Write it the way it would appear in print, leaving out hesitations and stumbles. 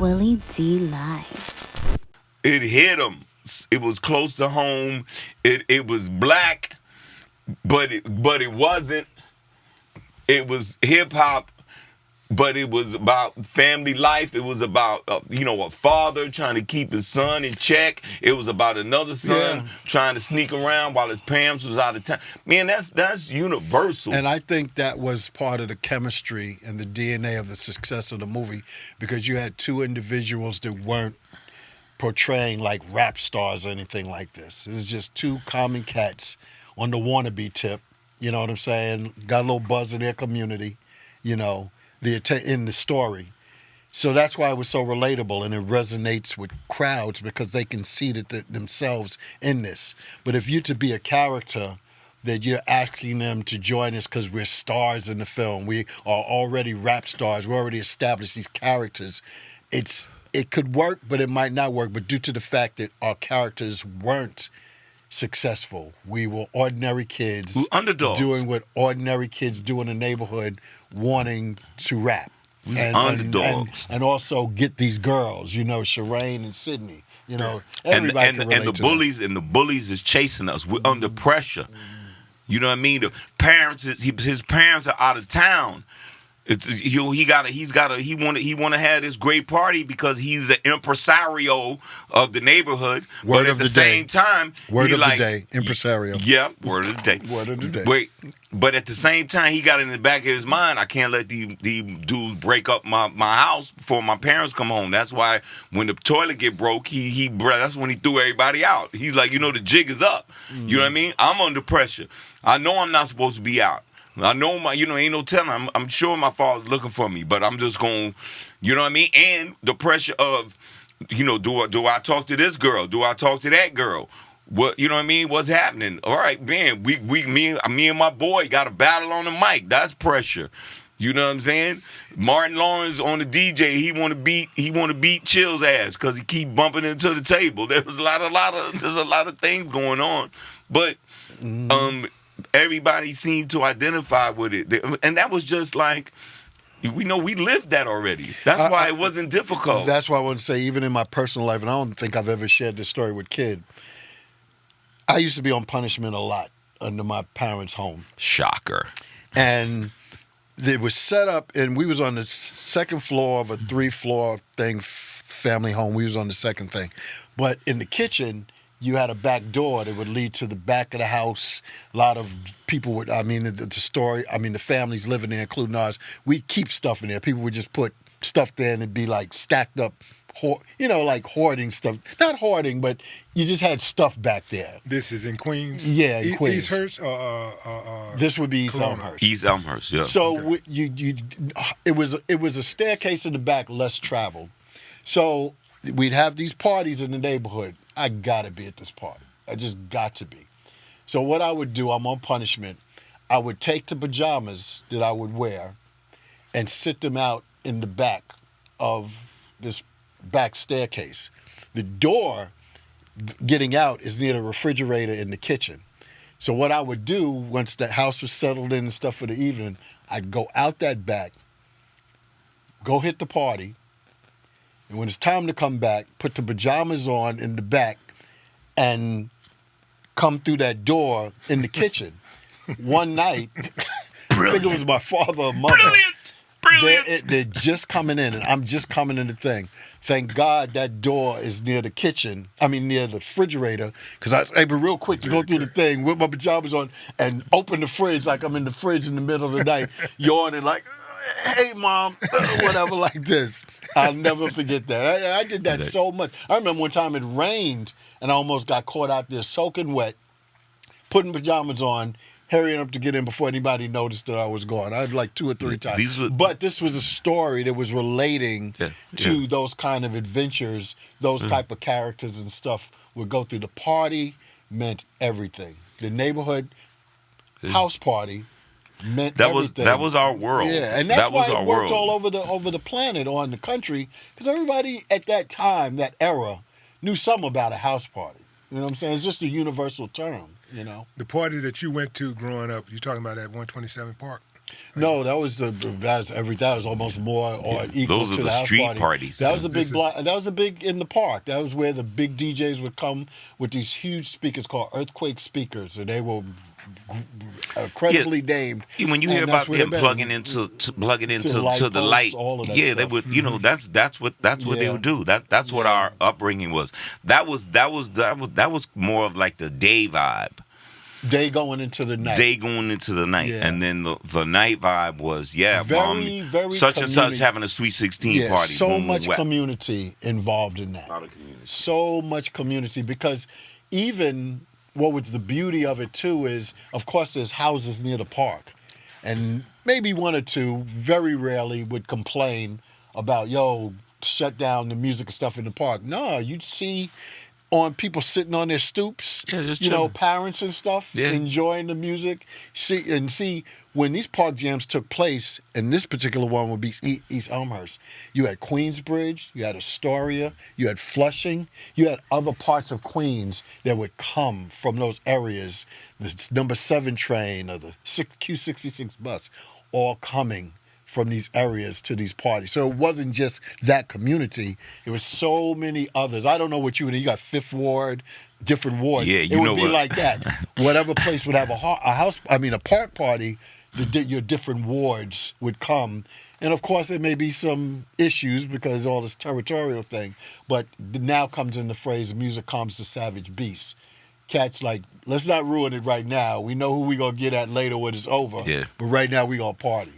Willie D Live. It hit him. It was close to home. It was black, but it wasn't. It was hip hop, but it was about family life. It was about a father trying to keep his son in check. It was about another son trying to sneak around while his parents was out of town. Man, that's universal. And I think that was part of the chemistry and the DNA of the success of the movie, because you had two individuals that weren't portraying like rap stars or anything like this. It was just two common cats on the wannabe tip. You know what I'm saying? Got a little buzz in their community. You know. In the story. So that's why it was so relatable, and it resonates with crowds because they can see themselves in this. But if you're to be a character that you're asking them to join us because we're stars in the film, we are already rap stars, we already established these characters, it could work, but it might not work. But due to the fact that our characters weren't successful, we were ordinary kids underdogs doing what ordinary kids do in the neighborhood, wanting to rap underdogs and also get these girls, Shireen and Sydney, everybody and can relate the to bullies and the bullies is chasing us. We're under pressure. You know what I mean? The parents, his parents are out of town. He want to have this great party because he's the impresario of the neighborhood. Word but of at the the same day. time, Word of the day, impresario. Yeah, word of the day. Word of the day. Wait, but at the same time, he got in the back of his mind, I can't let these dudes break up my house before my parents come home. That's why when the toilet get broke, that's when he threw everybody out. He's like, the jig is up. You know what I mean? I'm under pressure. I know I'm not supposed to be out. I know ain't no telling. I'm sure my father's looking for me, but I'm just going, you know what I mean? And the pressure of, do I talk to this girl? Do I talk to that girl? What, you know what I mean? What's happening? All right, man, me and my boy got a battle on the mic. That's pressure. You know what I'm saying? Martin Lawrence on the DJ, he want to beat Chill's ass because he keep bumping into the table. There's a lot of things going on, but everybody seemed to identify with it, and that was just like, we lived that already. That's why it wasn't difficult. That's why I want to say, even in my personal life, and I don't think I've ever shared this story with Kid, I used to be on punishment a lot under my parents' home. Shocker. And it was set up, and we was on the second floor of a 3-floor thing, family home. We was on the second thing. But in the kitchen, you had a back door that would lead to the back of the house. A lot of people would, the families living there, including ours, we'd keep stuff in there. People would just put stuff there and it'd be like stacked up, like hoarding stuff. Not hoarding, but you just had stuff back there. This is in Queens? Yeah, in Queens. East Hurst? This would be East Corona. Elmhurst. East Elmhurst, yeah. So it was a staircase in the back, less traveled. So we'd have these parties in the neighborhood. I gotta be at this party. I just got to be. So what I would do, I'm on punishment. I would take the pajamas that I would wear and sit them out in the back of this back staircase. The door getting out is near the refrigerator in the kitchen. So what I would do, once the house was settled in and stuff for the evening, I'd go out that back, go hit the party, and when it's time to come back, put the pajamas on in the back and come through that door in the kitchen. One night, I think it was my father or mother. Brilliant. They're just coming in, and I'm just coming in the thing. Thank God that door is near the kitchen. Near the refrigerator, because I was able real quick to go through the thing with my pajamas on and open the fridge like I'm in the fridge in the middle of the night, yawning like, hey, Mom, whatever, like this. I'll never forget that. I did that so much. I remember one time it rained, and I almost got caught out there soaking wet, putting pajamas on, hurrying up to get in before anybody noticed that I was gone. I had like 2 or 3 times. But this was a story that was relating to those kind of adventures, those type of characters and stuff would go through. The party meant everything. The neighborhood house party meant everything. That was our world. Yeah, and that's why it worked all over the planet or in the country, because everybody at that time, that era, knew something about a house party. You know what I'm saying? It's just a universal term, The party that you went to growing up, you're talking about at 127 Park? No, that was that was almost more or equal Those are to the the house street party. parties. That was the big block. That was the big in the park. That was where the big DJs would come with these huge speakers called earthquake speakers, and they were credibly named. When you And hear that's about where them they've plugging been. into to light the posts, light, all of that yeah, they stuff. would. That's what they Yeah. would do. That's what Yeah. our upbringing was. That was more of like the day vibe. Day going into the night. Day going into the night, Yeah. and then the night vibe was Very, very such and such community- having a Sweet 16 Yeah, party. so boom, much whap. community involved in that. A lot of community. So much community because even what was the beauty of it too is, of course, there's houses near the park, and maybe one or two, very rarely, would complain about shut down the music and stuff in the park. No, you'd see on people sitting on their stoops, Yeah, just chilling. parents and stuff, Yeah. enjoying the music. See when these park jams took place, and this particular one would be East Elmhurst. You had Queensbridge, you had Astoria, you had Flushing, you had other parts of Queens that would come from those areas. The number 7 train or the Q66 bus, all coming from these areas to these parties. So it wasn't just that community. It was so many others. I don't know what you got 5th Ward, different wards. Yeah, it you would know be what? like that. Whatever place would have a park party, your different wards would come. And of course, there may be some issues because all this territorial thing. But now comes in the phrase, music calms the savage beast. Cats like, let's not ruin it right now. We know who we going to get at later when it's over. Yeah. But right now, we going to party.